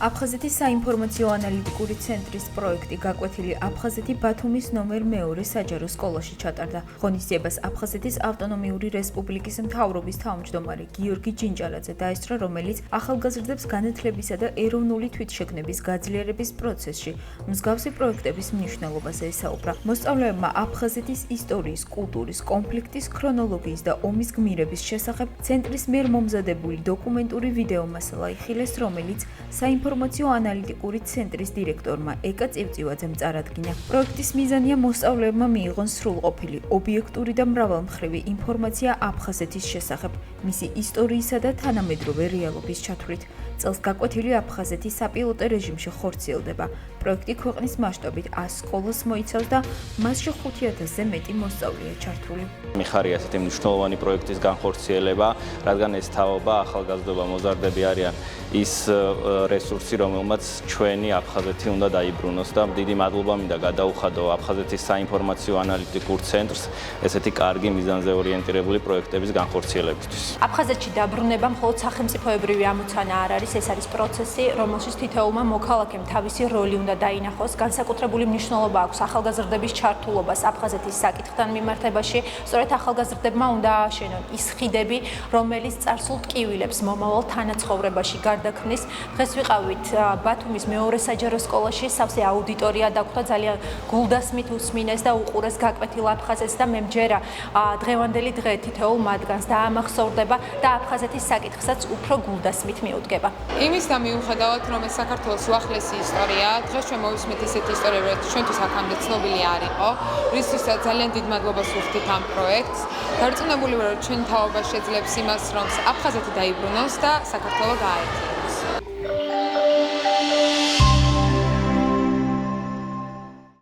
აფხაზეთის საინფორმაციო ანალიტიკური ცენტრის პროექტი გაკვეთილი აფხაზეთი ბათუმის ნომერ მეორე საჯარო სკოლაში ჩატარდა. ღონისძიებას აფხაზეთის ავტონომიური რესპუბლიკის მთავრობის თავმჯდომარე გიორგი ჯინჯალაძე დაესწრო, რომელიც ახალგაზრდებს განათლებისა და ეროვნული თვითშეგნების გაძლიერების პროცესში მსგავსი პროექტების მნიშვნელობაზე ესაუბრა. მოსწავლეებმა აფხაზეთის ისტორიის, კულტურის, კონფლიქტის ქრონოლოგიის და ომის გმირების შესახებ ცენტრის მიერ მომზადებული დოკუმენტური ვიდეო მასალა იხილეს, რომელიც საინფორმაციო ანალიტიკური ცენტრის დირექტორმა ეკა წივწივაძემ წარადგინა. პროექტის მიზანია მოსწავლეებმა მიიღონ სრულყოფილი, ობიექტური და მრავალმხრივი ინფორმაცია აფხაზეთის შესახებ, მისი ისტორიისა და თანამედროვე რეალობის ჩათვლით. წელს გაკვეთილი აფხაზეთი საპილოტო რეჟიმში ხორციელდება. პროექტი ქვეყნის მასშტაბით 100 სკოლას მოიცავს და მასში 5000-ზე მეტი მოსწავლეა ჩართული. მიხარია ასეთი მნიშვნელოვანი პროექტის განხორციელება, რადგან ეს თაობა ახალგაზრდობა მოზარდები არიან ის რესურსი, რომელმაც ჩვენი აფხაზეთი უნდა დაიბრუნოს და დიდი მადლობა მინდა გადაუხადო აფხაზეთის საინფორმაციო ანალიტიკურ ცენტრს ესეთი კარგი მიზანზე ორიენტირებული პროექტების განხორციელებისთვის. აფხაზეთში დაბრუნება მხოლოდ სახელმწიფოებრივი ამოცანა არ არის, ეს არის პროცესი, რომელშიც თითოეულმა მოქალაქემ თავისი როლი უნდა დაინახოს. განსაკუთრებული მნიშვნელობა აქვს ახალგაზრდების ჩართულობას აფხაზეთის საკითხთან მიმართებაში. სწორედ ახალგაზრდებმა უნდა ააშენონ ის ხიდები, რომელიც წარსულ ტკივილებს მომავალ თანაცხოვრებაში გარდაქმნის. დღეს ვიყავით ბათუმის მეორე საჯარო სკოლაში, სავსე აუდიტორია დაგვხვდა, ძალიან გულდასმით უსმინეს და უყურეს გაკვეთილ აფხაზეთს და მე მჯერა დღევანდელი დღე თითოეულ მათგანს დაამახსოვრდება და აფხაზეთის საკითხსაც უფრო გულდასმით მიუდგება. იმის და მიუხედავად, რომ ეს საქართველოს უახლესი ისტორიაა, დღეს ჩვენ მოვისმენთ ისეთი ისტორია, რომელიც ჩვენთვის აქამდე ცნობილი არ იყო, რისთვისაც ძალიან დიდ მადლობას ვუხდით ამ პროექტს. დარწმუნებული ვარ, რომ ჩვენ თაობა შეძლებს იმას, რომ აფხაზეთი დაიბრუნოს და საქართველო გააერთიანოს.